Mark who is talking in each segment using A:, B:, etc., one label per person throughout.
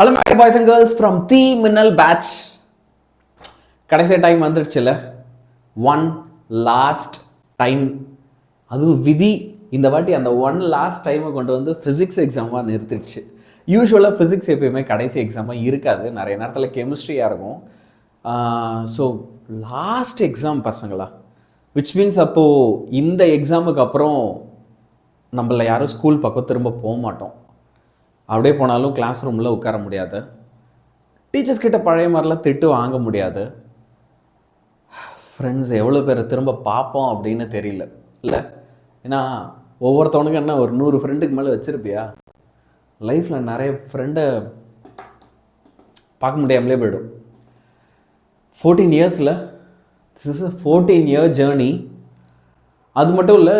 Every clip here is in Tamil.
A: Hello my boys and girls from the மின்னல் பேட்ச். கடைசி டைம் வந்துடுச்சுல்ல, ஒன் லாஸ்ட் டைம். அதுவும் விதி இந்த வாட்டி அந்த ஒன் லாஸ்ட் டைமை கொண்டு வந்து ஃபிசிக்ஸ் எக்ஸாமாக நிறுத்திடுச்சு. யூஸ்வலாக ஃபிசிக்ஸ் எப்பயுமே கடைசி எக்ஸாமாக இருக்காது, நிறைய நேரத்தில் கெமிஸ்ட்ரியாக இருக்கும். ஸோ லாஸ்ட் எக்ஸாம் பசங்களா, விச் மீன்ஸ் அப்போது இந்த எக்ஸாமுக்கு அப்புறம் நம்மள யாரும் ஸ்கூல் பக்கம் திரும்ப போக மாட்டோம். அப்படியே போனாலும் கிளாஸ் ரூமில் உட்கார முடியாது, டீச்சர்ஸ் கிட்ட பழைய மாதிரிலாம் திட்டு வாங்க முடியாது, ஃப்ரெண்ட்ஸ் எவ்வளோ பேரை திரும்ப பார்ப்போம் அப்படின்னு தெரியல இல்லை. ஏன்னா ஒவ்வொருத்தவனுக்கும் என்ன ஒரு 100 ஃப்ரெண்டுக்கு மேலே வச்சுருப்பியா, லைஃப்பில் நிறைய ஃப்ரெண்டை பார்க்க முடியாமலே போய்டும். 14 இயர்ஸில் திஸ் இஸ் 14 இயர் ஜேர்னி. அது மட்டும் இல்லை,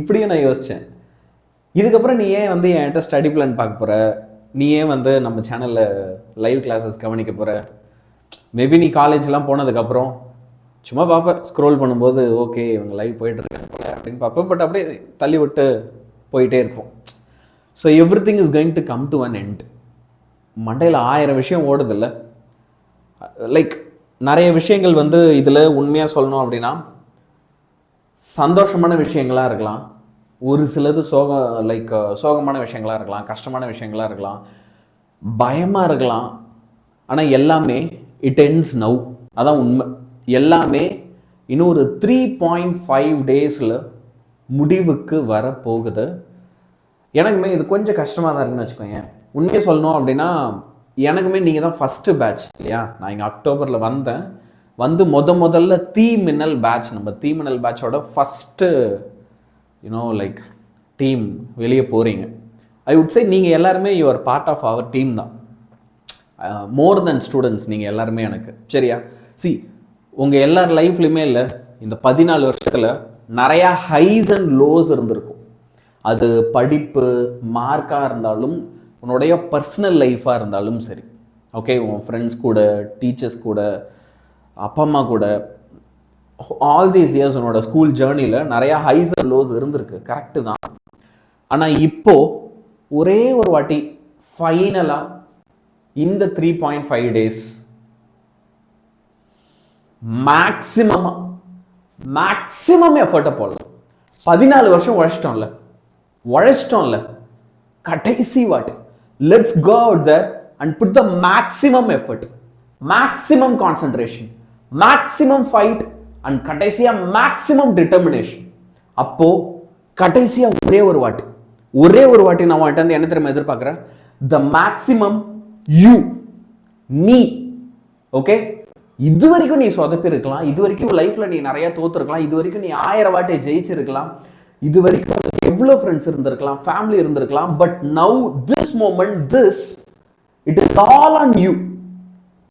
A: இப்படியும் நான் யோசித்தேன், இதுக்கப்புறம் நீ ஏன் வந்து என்கிட்ட ஸ்டடி பிளான் பார்க்க போகிற, நீ ஏன் வந்து நம்ம சேனலில் லைவ் கிளாஸஸ் கவனிக்க போகிற. மேபி நீ காலேஜ்லாம் போனதுக்கப்புறம் சும்மா பார்ப்பேன், ஸ்க்ரோல் பண்ணும்போது ஓகே இவங்க லைவ் போயிட்டுருக்காங்க போல அப்படின்னு பார்ப்பேன். பட் அப்படியே தள்ளி விட்டு போயிட்டே இருப்போம். So every thing is going to come to an end. மண்டையில் 1000 விஷயம் ஓடுதில்ல, லைக் நிறைய விஷயங்கள் வந்து இதில் உண்மையாக சொல்லணும் அப்படின்னா சந்தோஷமான விஷயங்களாக இருக்கலாம், ஒரு சிலது சோகமான விஷயங்களாக இருக்கலாம், கஷ்டமான விஷயங்களாக இருக்கலாம், பயமாக இருக்கலாம். ஆனால் எல்லாமே இட் எண்ட்ஸ் நவ். அதான் உண்மை. எல்லாமே இன்னும் ஒரு 3.5 டேஸில் முடிவுக்கு வரப்போகுது. எனக்குமே இது கொஞ்சம் கஷ்டமாக தான் இருக்குன்னு வச்சுக்கோங்க. உண்மையை சொல்லணும் அப்படின்னா எனக்குமே நீங்கள் தான் ஃபஸ்ட்டு பேட்ச் இல்லையா. நான் இங்கே அக்டோபரில் வந்து முதல்ல தீ மின்னல் பேட்ச், நம்ம தீ மின்னல் பேட்சோட ஃபஸ்ட்டு லைக் டீம் வெளியே போகிறீங்க. ஐ வுட் சே நீங்கள் எல்லாருமே your part of our team தான், மோர் தென் ஸ்டூடெண்ட்ஸ். நீங்கள் எல்லாருமே எனக்கு சரியா. உங்கள் எல்லார் லைஃப்லையுமே இல்லை, இந்த 14 வருஷத்தில் நிறையா ஹைஸ் அண்ட் லோஸ் இருந்திருக்கும். அது படிப்பு மார்க்காக இருந்தாலும், உன்னுடைய பர்சனல் லைஃபாக இருந்தாலும் சரி. ஓகே, உன் ஃப்ரெண்ட்ஸ் கூட, டீச்சர்ஸ் கூட, அப்பா அம்மா கூட, ஆல் தீஸ் இயர்ஸ் உன்னோட ஸ்கூல் ஜேர்னியில் நிறையா ஹைஸ் அண்ட் லோஸ் இருந்திருக்கு, கரெக்டு தான். ஆனால் இப்போது ஒரே ஒரு வாட்டி ஃபைனலாக இந்த 3.5 டேஸ் மேக்ஸிமம் எஃபர்ட்டை போடலாம். 14 வருஷம் உழைச்சிட்டோம்ல, கடைசி வாட்டி let's go out there and put the maximum effort, maximum concentration, maximum fight and கடைசியா மேக்ஸிமம் டிட்டர்மினேஷன். அப்போ கடைசியா ஒரே ஒரு வாட்டி நான் உன்கிட்ட வந்து என்ன தெரியுமா எதிர்பார்க்கிறேன், த மேக்ஸிமம் யூ, நீ. ஓகே, இது வரைக்கும் நீ சொதப்பி இருக்கலாம், இது வரைக்கும் லைஃப்ல நீ நிறைய தோத்துருக்கலாம், இது வரைக்கும் நீ 1000 வாட்டி ஜெயிச்சிருக்கலாம், இது வரைக்கும் எவ்வளவு ஃப்ரெண்ட்ஸ் இருந்திருக்கலாம், ஃபேமிலி இருந்திருக்கலாம். But now this moment, this it is all on you.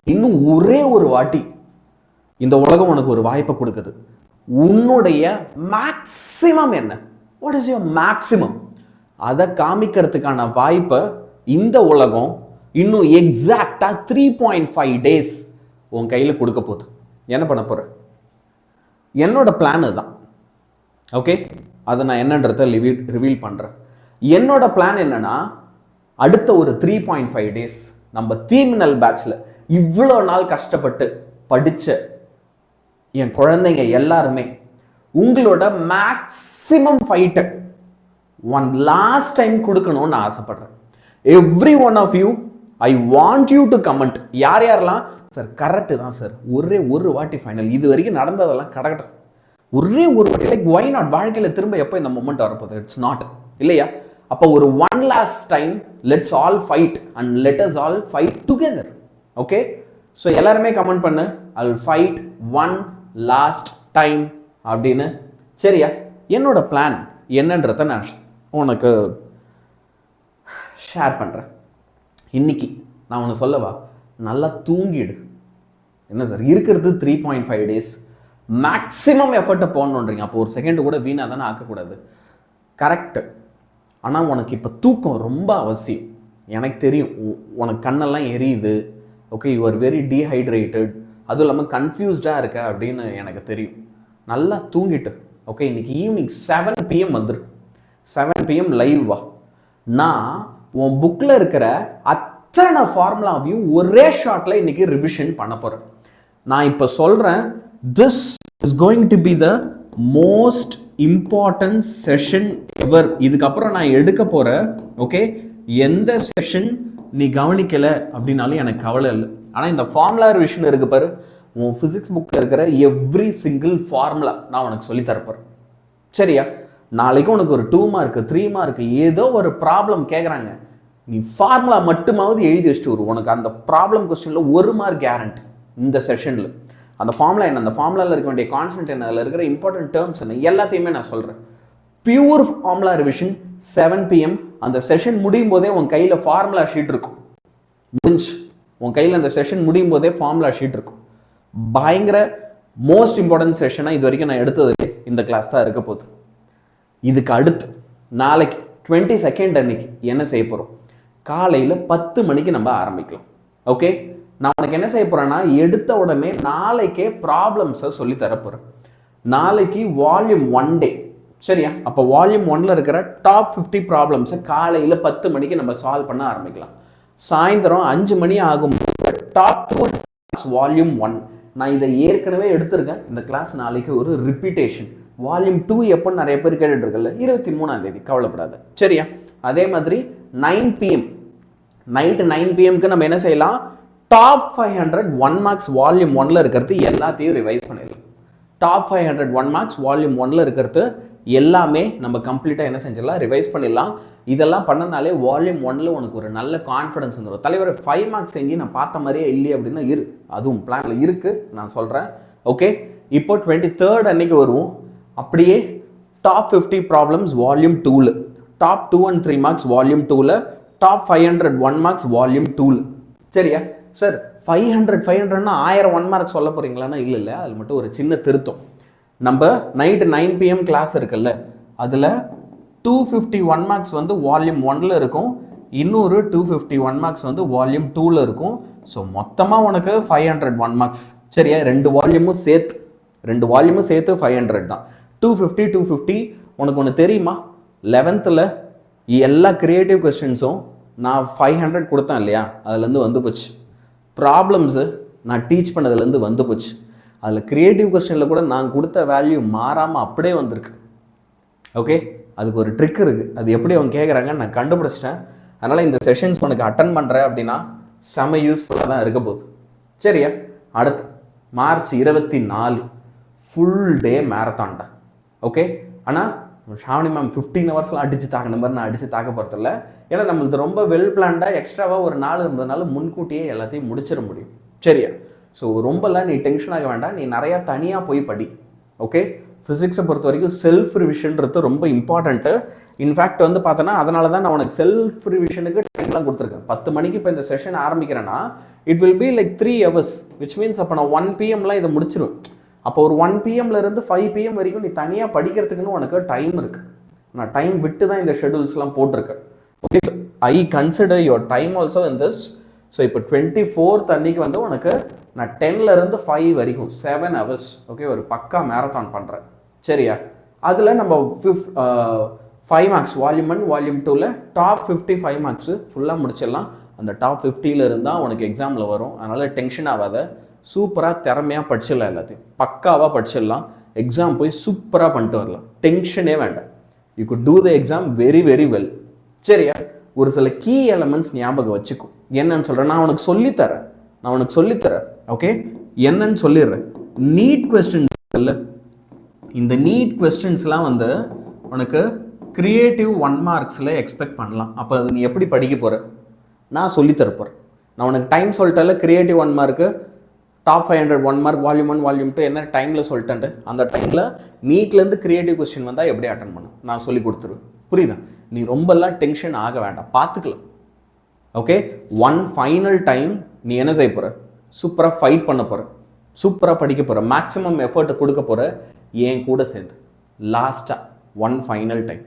A: இன்னும் ஒரே ஒரு வாட்டி இந்த உலகம் உனக்கு ஒரு வாய்ப்பை கொடுக்குது. உன்னுடைய மேக்ஸிமம் என்ன, வாட் இஸ் யுவர் மேக்ஸிமம், அதை காமிக்கிறதுக்கான வாய்ப்பை இந்த உலகம் இன்னும் எக்ஸாக்டா 3.5 டேஸ் உன் கையில் கொடுக்க போகுது. என்ன பண்ண போற? என்னோட பிளான் தான். ஓகே, அதை நான் என்னன்றத ரிவீல் பண்றேன். என்னோட பிளான் என்னன்னா, அடுத்த ஒரு 3.5 டேஸ் நம்ம தீ மின்னல் பேட்ச்ல இவ்வளோ நாள் கஷ்டப்பட்டு படிச்ச என் குழந்தைங்க எல்லாருமே உங்களோட மேக்ஸிமம் ஃபைட்டை ஒன் லாஸ்ட் டைம் கொடுக்கணும்னு நான் ஆசைப்படுறேன். Every one of you, I want you to comment. யாரெல்லாம் சார் கரெக்டு தான் சார், ஒரே ஒரு வாட்டி ஃபைனல், இது வரைக்கும் நடந்ததெல்லாம் கரெக்ட், ஒரே ஒரு வாட்டி, லைக் வை நாட், வாழ்க்கையில் திரும்ப எப்போ இந்த மொமெண்ட் வரப்போகுது, இட்ஸ் நாட் இல்லையா. அப்போ ஒரு one last time let's all fight and let us all fight together. Okay, so எல்லாருமே கமெண்ட் பண்ணு, I will fight one last time அப்படின்னு. சரியா? என்னோட பிளான் என்னன்றத நான் உனக்கு ஷேர் பண்ணுறேன். இன்னைக்கு நான் உன்னை சொல்லவா, நல்லா தூங்கிடு. என்ன சார் இருக்கிறது 3.5 டேஸ், மேக்ஸிமம் எஃபர்ட்டை போடணுன்றீங்க, அப்போ ஒரு செகண்ட் கூட வீணாக தானே ஆக்கக்கூடாது. கரெக்டு. ஆனால் உனக்கு இப்போ தூக்கம் ரொம்ப அவசியம். எனக்கு தெரியும், உனக்கு கண்ணெல்லாம் எரியுது. Okay, you are very dehydrated, அதுவும் இல்லாமல் கன்ஃபியூஸ்டாக இருக்க அப்படின்னு எனக்கு தெரியும். நல்லா தூங்கிட்டு ஓகே, இன்னைக்கு ஈவினிங் 7 PM வந்துரு, 7 PM லைவ் வா. நான் உன் புக்கில் இருக்கிற அத்தனை ஃபார்முலாவையும் ஒரே ஷார்ட்ல இன்னைக்கு ரிவிஷன் பண்ண போறேன். நான் இப்போ சொல்றேன், this is going to be the most important session ever. இதுக்கப்புறம் நான் எடுக்க போற ஓகே எந்த செஷன் நீ கவனிக்கல அப்படின்னாலும் எனக்கு கவலை இல்லை. ஆனால் இந்த ஃபார்முலா ரிவிஷன் இருக்கு பாரு, உன் ஃபிசிக்ஸ் புக்கில் இருக்கிற எவ்ரி சிங்கிள் ஃபார்முலா நான் உனக்கு சொல்லி தரப்போறேன். சரியா? நாளைக்கு உனக்கு ஒரு 2 மார்க் 3 மார்க் ஏதோ ஒரு ப்ராப்ளம் கேட்குறாங்க, நீ ஃபார்முலா மட்டுமாவது எழுதி வச்சுட்டு வரும். உனக்கு அந்த ப்ராப்ளம் கொஸ்டினில் 1 மார்க் கேரண்டி இந்த செஷனில். அந்த ஃபார்முலா என்ன, அந்த ஃபார்முலாவில் இருக்க வேண்டிய கான்செப்ட் என்ன, அதில் இருக்கிற இம்பார்ட்டன்ட் டேர்ம்ஸ் என்ன, எல்லாத்தையுமே நான் சொல்கிறேன். Pure formula revision 7 PM. அந்த செஷன் முடியும் போதே உன் கையில் ஃபார்முலா ஷீட் இருக்கும். முடிஞ்சு உன் கையில் அந்த செஷன் முடியும் போதே ஃபார்முலா ஷீட் இருக்கும். பயங்கர மோஸ்ட் இம்பார்ட்டன்ட் செஷனாக இது வரைக்கும் நான் எடுத்தது இந்த கிளாஸ் தான் இருக்க போகுது. இதுக்கு அடுத்து நாளைக்கு 22 அன்னைக்கு என்ன செய்ய போகிறோம், காலையில் 10 மணிக்கு நம்ம ஆரம்பிக்கலாம். ஓகே, நான் உனக்கு என்ன செய்ய போகிறேன்னா, எடுத்த உடனே நாளைக்கே ப்ராப்ளம்ஸை சொல்லி தரப்போகிறேன். நாளைக்கு வால்யூம் 1 டே. சரியா? அப்போ வால்யூம் 1ல் இருக்கிற டாப் 50 ப்ராப்ளம்ஸை காலையில் 10 மணிக்கு நம்ம சால்வ் பண்ண ஆரம்பிக்கலாம். சாயந்தரம் 5 மணி ஆகும் டாப் 2 வால்யூம் 1. நான் இதை ஏற்கனவே எடுத்திருக்கேன். இந்த கிளாஸ் நாளைக்கு ஒரு ரிப்பீட்டேஷன். வால்யூம் 2 எப்போ நிறைய பேர் கேட்டுட்டு இருக்கல, 23ஆம் தேதி, கவலைப்படாத. சரியா? அதே மாதிரி 9 PM நைட்டு 9 PMக்கு நம்ம என்ன செய்யலாம், டாப் 500 1 மார்க்ஸ் வால்யூம் 1ல் இருக்கிறது எல்லாத்தையும் ரிவைஸ் பண்ணிடலாம். டாப் 500 1 மார்க்ஸ் வால்யூம் 1ல் இருக்கிறது எல்லாமே நம்ம கம்ப்ளீட்டாக என்ன செஞ்சிடலாம், ரிவைஸ் பண்ணிடலாம். இதெல்லாம் பண்ணனாலே வால்யூம் 1ல் உனக்கு ஒரு நல்ல கான்ஃபிடன்ஸ் வந்துடும். தலைவர் 5 மார்க்ஸ் எங்கேயும் நான் பார்த்த மாதிரியே இல்லையே அப்படின்னா அதுவும் பிளானில் இருக்குது, நான் சொல்கிறேன். ஓகே, இப்போ 23rd அன்னைக்கு வருவோம். அப்படியே டாப் 50 ப்ராப்ளம்ஸ் வால்யூம் 2ல், டாப் 2 and 3 மார்க்ஸ் வால்யூம் 2ல், டாப் 500 1 மார்க்ஸ் வால்யூம் 2ல். சரியா சார்? 500ன்னா 1000 1 மார்க் சொல்ல போகிறீங்களான்னா இல்லை, அது மட்டும் ஒரு சின்ன திருத்தம். நம்ம நைட்டு 9 PM கிளாஸ் இருக்குல்ல, அதில் 250 1 மார்க்ஸ் வந்து வால்யூம் 1ல் இருக்கும், இன்னொரு 250 1 மார்க்ஸ் வந்து வால்யூம் 2ல் இருக்கும். ஸோ மொத்தமாக உனக்கு 500 1 மார்க்ஸ். சரியா? 2 வால்யூமும் சேர்த்து 500 தான். 250 உனக்கு ஒன்று தெரியுமா, 11th எல்லா கிரியேட்டிவ் கொஸ்டின்ஸும் நான் 500 கொடுத்தேன் இல்லையா, அதுலேருந்து வந்து போச்சு. ப்ராப்ளம்ஸு நான் டீச் பண்ணதுலேருந்து வந்து போச்சு. அதில் கிரியேட்டிவ் கொஸ்டினில் கூட நான் கொடுத்த வேல்யூ மாறாமல் அப்படியே வந்திருக்கு. ஓகே, அதுக்கு ஒரு ட்ரிக் இருக்குது. அது எப்படி அவங்க கேட்குறாங்க நான் கண்டுபிடிச்சிட்டேன். அதனால் இந்த செஷன்ஸ் உனக்கு அட்டன் பண்ணுறேன் அப்படின்னா செம யூஸ்ஃபுல்லாக தான் இருக்க போகுது. சரியா? அடுத்து மார்ச் 24 ஃபுல் டே மேரத்தான் தான். ஓகே, ஆனால் ஷாவணி மேம் 15 ஹவர்ஸ்லாம் அடித்து தாக்கின மாதிரி நான் அடித்து தாக்க போகிறதில்ல. ஏன்னா நம்மளுக்கு ரொம்ப வெல் பிளான்டாக எக்ஸ்ட்ராவாக ஒரு நாள் இருந்ததுனால முன்கூட்டியே எல்லாத்தையும் முடிச்சிட முடியும். சரியா? ஸோ ரொம்பலாம் நீ டென்ஷன் ஆக வேண்டாம், நீ நிறையா தனியாக போய் படி. ஓகே, ஃபிசிக்ஸை பொறுத்த வரைக்கும் செல்ஃப் ரிவிஷன்றது ரொம்ப இம்பார்ட்டண்ட்டு. இன்ஃபேக்ட் வந்து பார்த்தோன்னா அதனால தான் நான் உனக்கு செல்ஃப் ரிவிஷனுக்கு டைம்லாம் கொடுத்துருக்கேன். 10 மணிக்கு இப்போ இந்த செஷன் ஆரம்பிக்கிறேன்னா it will be like 3 hours, which means அப்போ நான் 1 PMலாம் இதை முடிச்சிருவேன். அப்போ ஒரு 1 PMலேருந்து 5 PM வரைக்கும் நீ தனியாக படிக்கிறதுக்குன்னு உனக்கு டைம் இருக்குது. நான் டைம் விட்டு தான் இந்த ஷெடியூல்ஸ்லாம் போட்டிருக்கேன். Okay, so I consider your time also in this. So இப்போ 24th அன்னைக்கு வந்து உனக்கு நான் 10லேருந்து 5 வரைக்கும் 7 hours ஓகே ஒரு பக்கா மேரத்தான் பண்ணுறேன். சரியா? அதில் நம்ம 5 மார்க்ஸ் வால்யூம் 1 வால்யூம் 2ல் டாப் 50 5 மார்க்ஸு ஃபுல்லாக முடிச்சிடலாம். அந்த டாப் 50ல் இருந்தால் உனக்கு எக்ஸாமில் வரும். அதனால் டென்ஷன் ஆகாத, சூப்பராக திறமையாக படிச்சிடலாம், எல்லாத்தையும் பக்காவாக படிச்சிடலாம். எக்ஸாம் போய் சூப்பராக பண்ணிட்டு வரலாம், டென்ஷனே வேண்டாம். You could do the exam very very well. சரியா? ஒரு சில கீ எலமெண்ட்ஸ் ஞாபகம் வச்சுக்கும். என்னன்னு சொல்கிறேன், நான் உனக்கு சொல்லித்தரேன். ஓகே, என்னன்னு சொல்லிடுறேன். நீட் கொஸ்டின்ஸ் இல்லை, இந்த நீட் கொஸ்டின்ஸ்லாம் வந்து உனக்கு கிரியேட்டிவ் 1 மார்க்ஸில் எக்ஸ்பெக்ட் பண்ணலாம். அப்போ அது நீ எப்படி படிக்க போகிற நான் சொல்லித்தரப்போகிறேன். நான் உனக்கு டைம் சொல்லிட்டால, creative 1 mark, top 500 1 mark volume 1 volume 2 என்ன டைமில் சொல்லிட்டேன்ட்டு, அந்த டைமில் நீட்லேருந்து கிரியேட்டிவ் கொஸ்டின் வந்தால் எப்படி அட்டன் பண்ண நான் சொல்லி கொடுத்துருவேன். புரியுதா? நீ ரொம்பலாம் டென்ஷன் ஆக வேண்டாம், பார்த்துக்கலாம். ஓகே, 1 ஃபைனல் டைம் நீ என்ன செய்ய போகிற, சூப்பராக ஃபைட் பண்ண போகிற, சூப்பராக படிக்க போகிற, மேக்ஸிமம் எஃபர்ட்டை கொடுக்க போகிற, என் கூட சேர்ந்து லாஸ்ட்டாக 1 ஃபைனல் டைம்.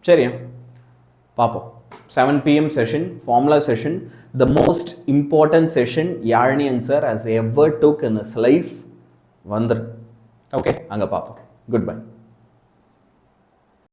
A: சரியா? பார்ப்போம். 7 PM session, formula session, the most important session Yarnian sir has ever took in his life. வந்துரு. ஓகே, அங்கே பார்ப்போம். Good bye.